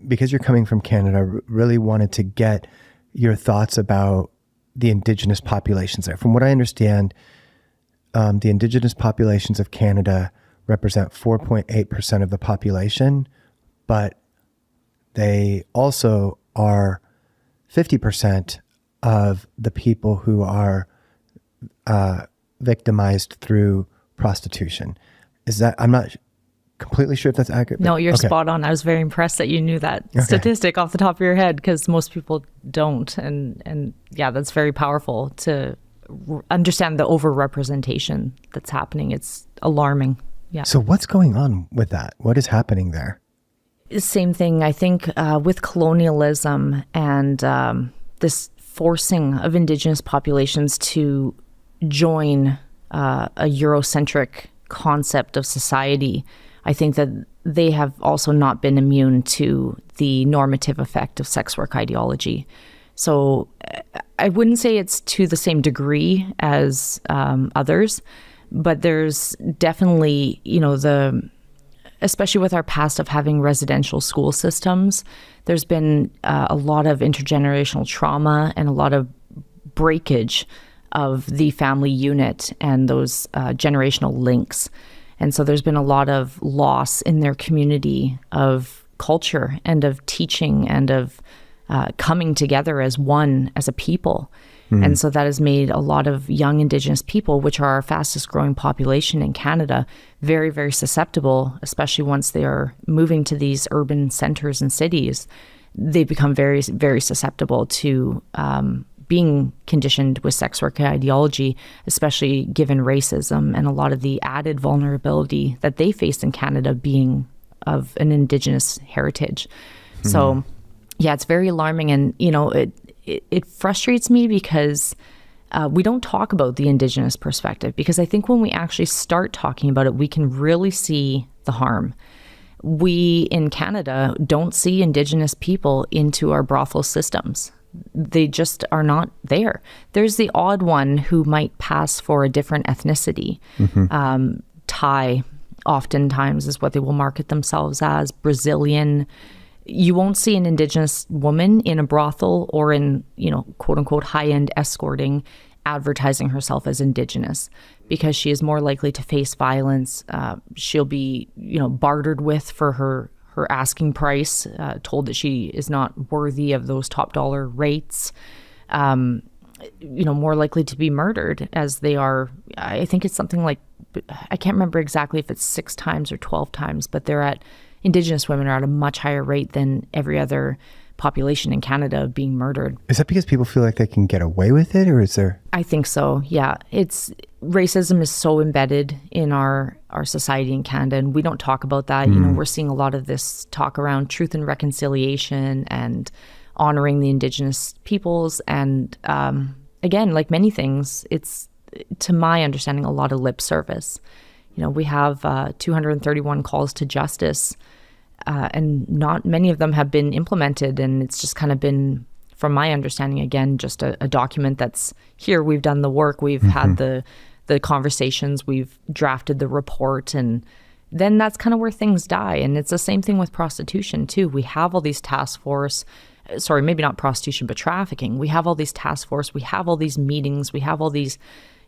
because you're coming from Canada, really wanted to get your thoughts about the Indigenous populations there. From what I understand, the Indigenous populations of Canada represent 4.8% of the population, but they also are 50% of the people who are victimized through prostitution. I'm not completely sure if that's accurate. No, you're spot on. I was very impressed that you knew that statistic off the top of your head, because most people don't. And yeah, that's very powerful to understand the overrepresentation that's happening. It's alarming. Yeah. So what's going on with that? What is happening there? Same thing, I think, with colonialism and this forcing of Indigenous populations to join a Eurocentric concept of society. I think that they have also not been immune to the normative effect of sex work ideology. So I wouldn't say it's to the same degree as others, but there's definitely, especially with our past of having residential school systems, there's been a lot of intergenerational trauma and a lot of breakage of the family unit and those generational links. And so there's been a lot of loss in their community of culture and of teaching and of coming together as one, as a people. And so that has made a lot of young Indigenous people, which are our fastest growing population in Canada, very, very susceptible, especially once they are moving to these urban centers and cities. They become very, very susceptible to being conditioned with sex work ideology, especially given racism and a lot of the added vulnerability that they face in Canada being of an Indigenous heritage. So yeah, it's very alarming. And, it frustrates me because we don't talk about the Indigenous perspective, because I think when we actually start talking about it, we can really see the harm. We in Canada don't see Indigenous people into our brothel systems. They just are not there. There's the odd one who might pass for a different ethnicity. Thai oftentimes is what they will market themselves as, Brazilian. You won't see an Indigenous woman in a brothel or in, quote unquote, high-end escorting advertising herself as Indigenous, because she is more likely to face violence. She'll be, bartered with for her asking price, told that she is not worthy of those top dollar rates, more likely to be murdered, as they are. I think it's something like, I can't remember exactly if it's 6 times or 12 times, but Indigenous women are at a much higher rate than every other population in Canada being murdered. Is that because people feel like they can get away with it, or is there? I think so, yeah. Racism is so embedded in our society in Canada, and we don't talk about that. We're seeing a lot of this talk around truth and reconciliation and honoring the Indigenous peoples. And again, like many things, it's, to my understanding, a lot of lip service. We have 231 calls to justice, and not many of them have been implemented. And it's just kind of been, from my understanding, again, just a document that's here. We've done the work. We've had the conversations. We've drafted the report. And then that's kind of where things die. And it's the same thing with prostitution, too. We have all these task force. Sorry, maybe not prostitution, but trafficking. We have all these task force. We have all these meetings. We have all these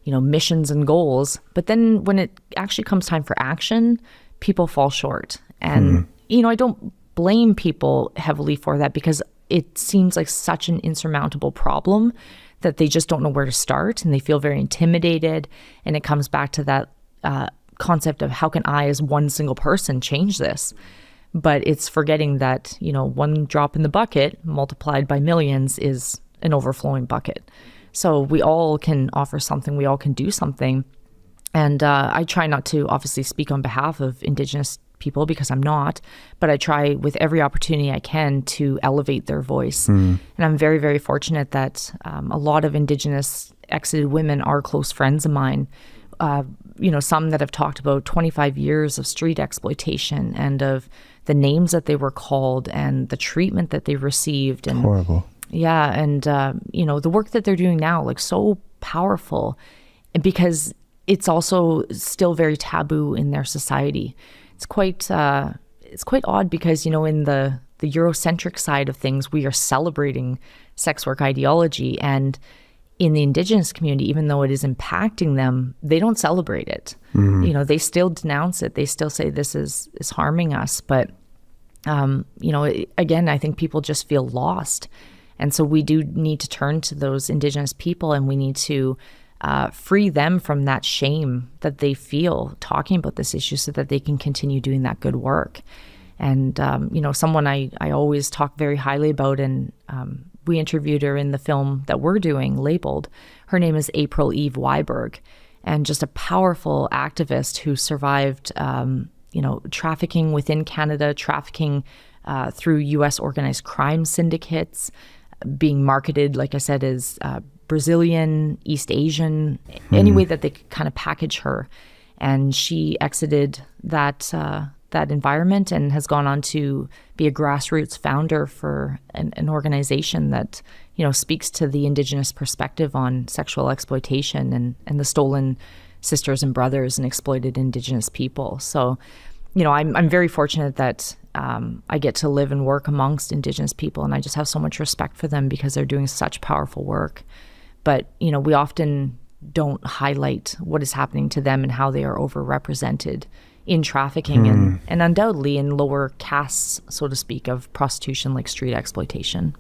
missions and goals. But then when it actually comes time for action, people fall short. And, I don't blame people heavily for that, because it seems like such an insurmountable problem that they just don't know where to start, and they feel very intimidated. And it comes back to that concept of, how can I as one single person change this? But it's forgetting that, one drop in the bucket multiplied by millions is an overflowing bucket. So we all can offer something. We all can do something. And I try not to obviously speak on behalf of Indigenous people, because I'm not, but I try with every opportunity I can to elevate their voice. And I'm very, very fortunate that a lot of Indigenous exited women are close friends of mine. Some that have talked about 25 years of street exploitation and of the names that they were called and the treatment that they received. And horrible. Yeah. And, the work that they're doing now, like, so powerful, because it's also still very taboo in their society. It's quite odd because, in the the Eurocentric side of things, we are celebrating sex work ideology. And in the Indigenous community, even though it is impacting them, they don't celebrate it. You know, they still denounce it. They still say this is harming us. But, you know, again, I think people just feel lost. And so we do need to turn to those Indigenous people, and we need to free them from that shame that they feel talking about this issue so that they can continue doing that good work. And, you know, someone I always talk very highly about, and we interviewed her in the film that we're doing, Labeled. Her name is April Eve Weiberg, and just a powerful activist who survived, you know, trafficking within Canada, trafficking through U.S. organized crime syndicates, being marketed, like I said, as Brazilian, East Asian, any way that they could kind of package her. And she exited that environment and has gone on to be a grassroots founder for an organization that, you know, speaks to the Indigenous perspective on sexual exploitation and the stolen sisters and brothers and exploited Indigenous people. So, you know, I'm very fortunate that I get to live and work amongst Indigenous people, and I just have so much respect for them because they're doing such powerful work. But, you know, we often don't highlight what is happening to them and how they are overrepresented in trafficking and undoubtedly in lower castes, so to speak, of prostitution like street exploitation.